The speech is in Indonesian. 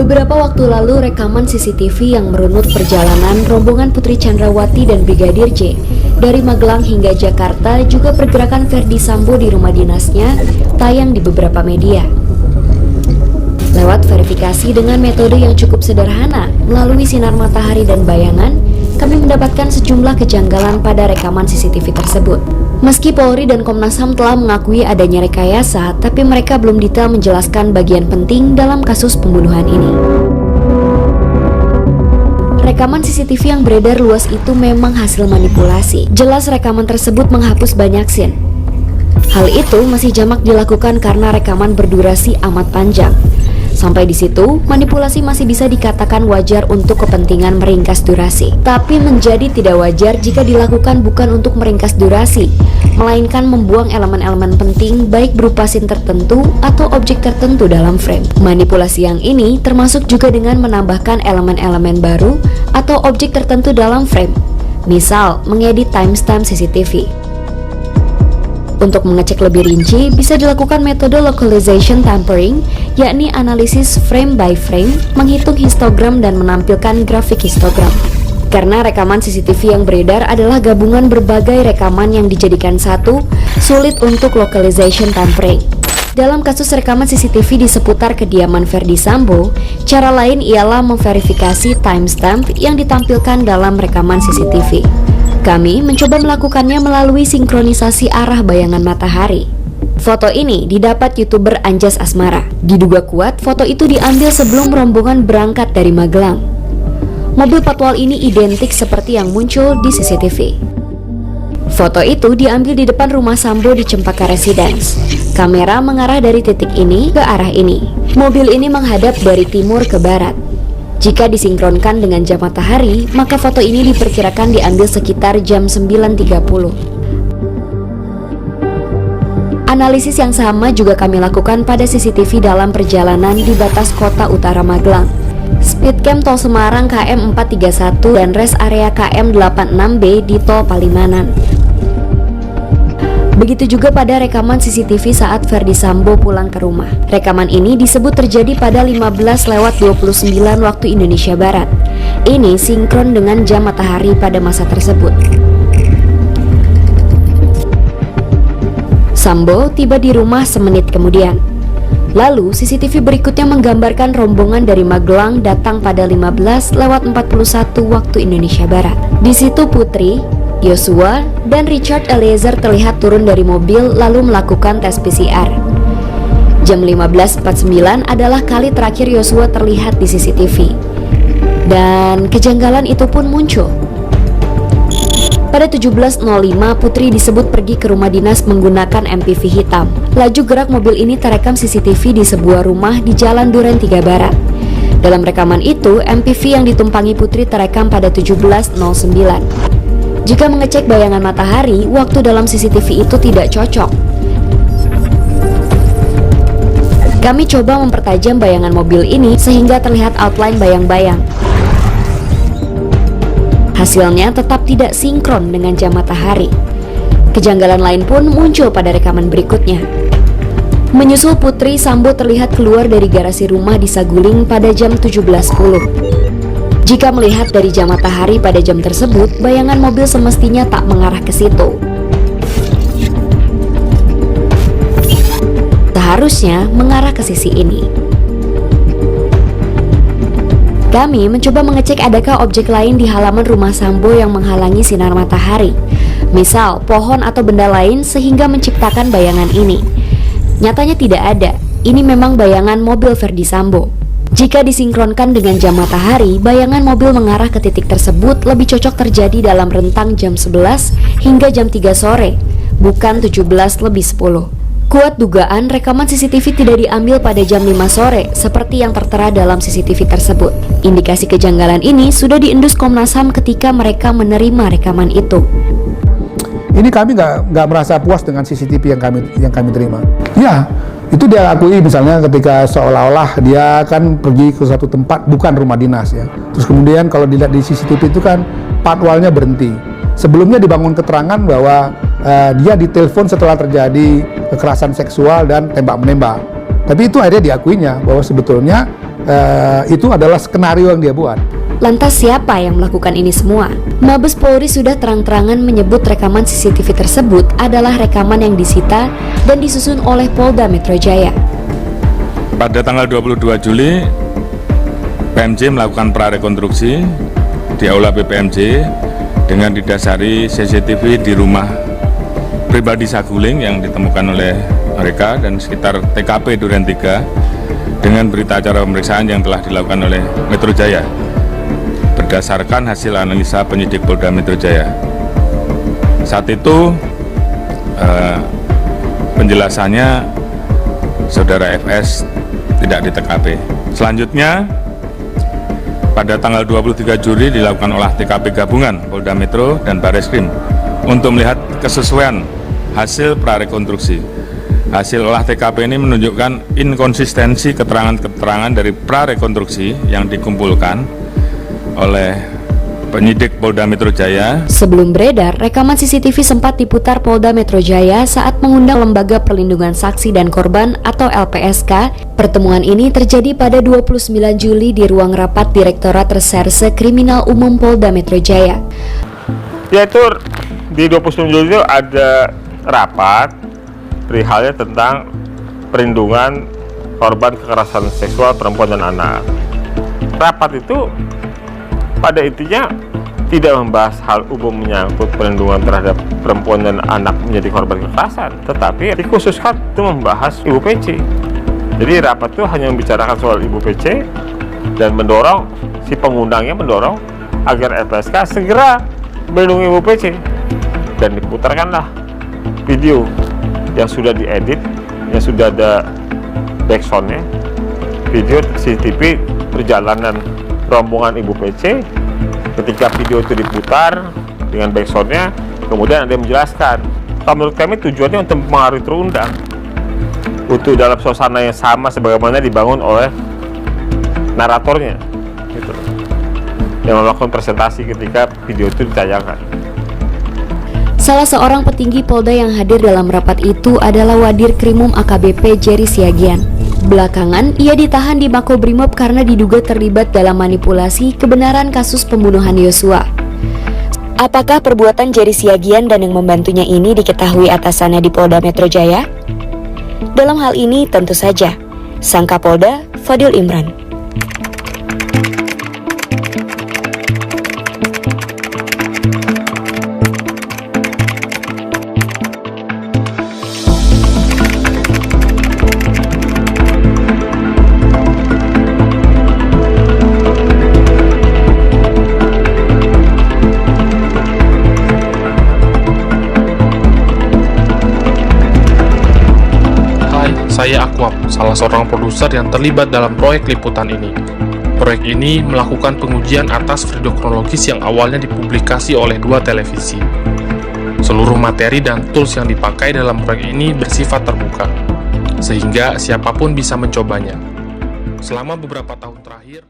Beberapa waktu lalu, rekaman CCTV yang merunut perjalanan rombongan Putri Chandrawati dan Brigadir J dari Magelang hingga Jakarta, juga pergerakan Ferdy Sambo di rumah dinasnya, tayang di beberapa media. Lewat verifikasi dengan metode yang cukup sederhana, melalui sinar matahari dan bayangan, kami mendapatkan sejumlah kejanggalan pada rekaman CCTV tersebut. Meski Polri dan Komnas HAM telah mengakui adanya rekayasa, tapi mereka belum detail menjelaskan bagian penting dalam kasus pembunuhan ini. Rekaman CCTV yang beredar luas itu memang hasil manipulasi. Jelas rekaman tersebut menghapus banyak scene. Hal itu masih jamak dilakukan karena rekaman berdurasi amat panjang. Sampai di situ, manipulasi masih bisa dikatakan wajar untuk kepentingan meringkas durasi. Tapi menjadi tidak wajar jika dilakukan bukan untuk meringkas durasi, melainkan membuang elemen-elemen penting baik berupa scene tertentu atau objek tertentu dalam frame. Manipulasi yang ini termasuk juga dengan menambahkan elemen-elemen baru atau objek tertentu dalam frame. Misal, mengedit timestamp CCTV. Untuk mengecek lebih rinci, bisa dilakukan metode localization tampering, yakni analisis frame by frame, menghitung histogram dan menampilkan grafik histogram. Karena rekaman CCTV yang beredar adalah gabungan berbagai rekaman yang dijadikan satu, sulit untuk localization tampering. Dalam kasus rekaman CCTV di seputar kediaman Ferdy Sambo, cara lain ialah memverifikasi timestamp yang ditampilkan dalam rekaman CCTV. Kami mencoba melakukannya melalui sinkronisasi arah bayangan matahari. Foto ini didapat YouTuber Anjas Asmara. Diduga kuat, foto itu diambil sebelum rombongan berangkat dari Magelang. Mobil patwal ini identik seperti yang muncul di CCTV. Foto itu diambil di depan rumah Sambo di Cempaka Residence. Kamera mengarah dari titik ini ke arah ini. Mobil ini menghadap dari timur ke barat. Jika disinkronkan dengan jam matahari, maka foto ini diperkirakan diambil sekitar jam 9.30. Analisis yang sama juga kami lakukan pada CCTV dalam perjalanan di batas kota utara Magelang. Speedcam Tol Semarang KM 431 dan rest area KM 86B di Tol Palimanan. Begitu juga pada rekaman CCTV saat Ferdy Sambo pulang ke rumah. Rekaman ini disebut terjadi pada 15:29 waktu Indonesia Barat. Ini sinkron dengan jam matahari pada masa tersebut. Sambo tiba di rumah semenit kemudian. Lalu CCTV berikutnya menggambarkan rombongan dari Magelang datang pada 15:41 waktu Indonesia Barat. Di situ Putri, Yosua, dan Richard Eliezer terlihat turun dari mobil lalu melakukan tes PCR. Jam 15.49 adalah kali terakhir Yosua terlihat di CCTV. Dan kejanggalan itu pun muncul. Pada 17.05, Putri disebut pergi ke rumah dinas menggunakan MPV hitam. Laju gerak mobil ini terekam CCTV di sebuah rumah di Jalan Duren 3 Barat. Dalam rekaman itu, MPV yang ditumpangi Putri terekam pada 17.09. Jika mengecek bayangan matahari, waktu dalam CCTV itu tidak cocok. Kami coba mempertajam bayangan mobil ini sehingga terlihat outline bayang-bayang. Hasilnya tetap tidak sinkron dengan jam matahari. Kejanggalan lain pun muncul pada rekaman berikutnya. Menyusul Putri, Sambo terlihat keluar dari garasi rumah di Saguling pada jam 17.10. Jika melihat dari jam matahari pada jam tersebut, bayangan mobil semestinya tak mengarah ke situ. Seharusnya mengarah ke sisi ini. Kami mencoba mengecek adakah objek lain di halaman rumah Sambo yang menghalangi sinar matahari. Misal, pohon atau benda lain sehingga menciptakan bayangan ini. Nyatanya tidak ada. Ini memang bayangan mobil Ferdy Sambo. Jika disinkronkan dengan jam matahari, bayangan mobil mengarah ke titik tersebut lebih cocok terjadi dalam rentang jam 11 hingga jam 3 sore, bukan 17:10. Kuat dugaan rekaman CCTV tidak diambil pada jam 5 sore, seperti yang tertera dalam CCTV tersebut. Indikasi kejanggalan ini sudah diendus Komnas HAM ketika mereka menerima rekaman itu. Ini kami nggak merasa puas dengan CCTV yang kami terima. Ya, itu dia akui misalnya ketika seolah-olah dia akan pergi ke suatu tempat bukan rumah dinas ya. Terus kemudian kalau dilihat di CCTV itu kan patwalnya berhenti. Sebelumnya dibangun keterangan bahwa dia ditelepon setelah terjadi kekerasan seksual dan tembak-menembak. Tapi itu akhirnya diakuinya bahwa sebetulnya itu adalah skenario yang dia buat. Lantas siapa yang melakukan ini semua? Mabes Polri sudah terang-terangan menyebut rekaman CCTV tersebut adalah rekaman yang disita dan disusun oleh Polda Metro Jaya. Pada tanggal 22 Juli, PMJ melakukan prarekonstruksi di Aula BPMJ dengan didasari CCTV di rumah pribadi Saguling yang ditemukan oleh mereka dan sekitar TKP Duren 3 dengan berita acara pemeriksaan yang telah dilakukan oleh Metro Jaya berdasarkan hasil analisa penyidik Polda Metro Jaya. Saat itu penjelasannya Saudara FS tidak di TKP. Selanjutnya pada tanggal 23 Juli dilakukan olah TKP gabungan Polda Metro dan Barreskrim untuk melihat kesesuaian hasil prarekonstruksi. Hasil olah TKP ini menunjukkan inkonsistensi keterangan-keterangan dari prarekonstruksi yang dikumpulkan oleh penyidik Polda Metro Jaya. Sebelum beredar, rekaman CCTV sempat diputar Polda Metro Jaya saat mengundang Lembaga Perlindungan Saksi dan Korban atau LPSK. Pertemuan ini terjadi pada 29 Juli di ruang rapat Direktorat Reserse Kriminal Umum Polda Metro Jaya. Yaitu di 29 Juli itu ada rapat perihalnya tentang perlindungan korban kekerasan seksual perempuan dan anak. Rapat itu pada intinya tidak membahas hal umum menyangkut perlindungan terhadap perempuan dan anak menjadi korban kekerasan, tetapi dikhususkan itu membahas Ibu PC. Jadi rapat itu hanya membicarakan soal Ibu PC dan mendorong, si pengundangnya mendorong agar LPSK segera melindungi Ibu PC. Dan diputarkanlah video yang sudah diedit, yang sudah ada backsoundnya, video CCTV perjalanan rombongan Ibu PC. Ketika video itu diputar dengan backsoundnya, kemudian ada yang menjelaskan, menurut kami tujuannya untuk mempengaruhi terundang untuk dalam suasana yang sama sebagaimana dibangun oleh naratornya gitu, yang melakukan presentasi ketika video itu ditayangkan. Salah seorang petinggi Polda yang hadir dalam rapat itu adalah Wadir Krimum AKBP Jerry Siagian. Belakangan, ia ditahan di Makobrimob karena diduga terlibat dalam manipulasi kebenaran kasus pembunuhan Yosua. Apakah perbuatan Jerry Siagian dan yang membantunya ini diketahui atasannya di Polda Metro Jaya? Dalam hal ini tentu saja, sang Kapolda Fadil Imran. Saya Akwab, salah seorang produser yang terlibat dalam proyek liputan ini. Proyek ini melakukan pengujian atas video kronologis yang awalnya dipublikasi oleh 2 televisi. Seluruh materi dan tools yang dipakai dalam proyek ini bersifat terbuka, sehingga siapapun bisa mencobanya. Selama beberapa tahun terakhir,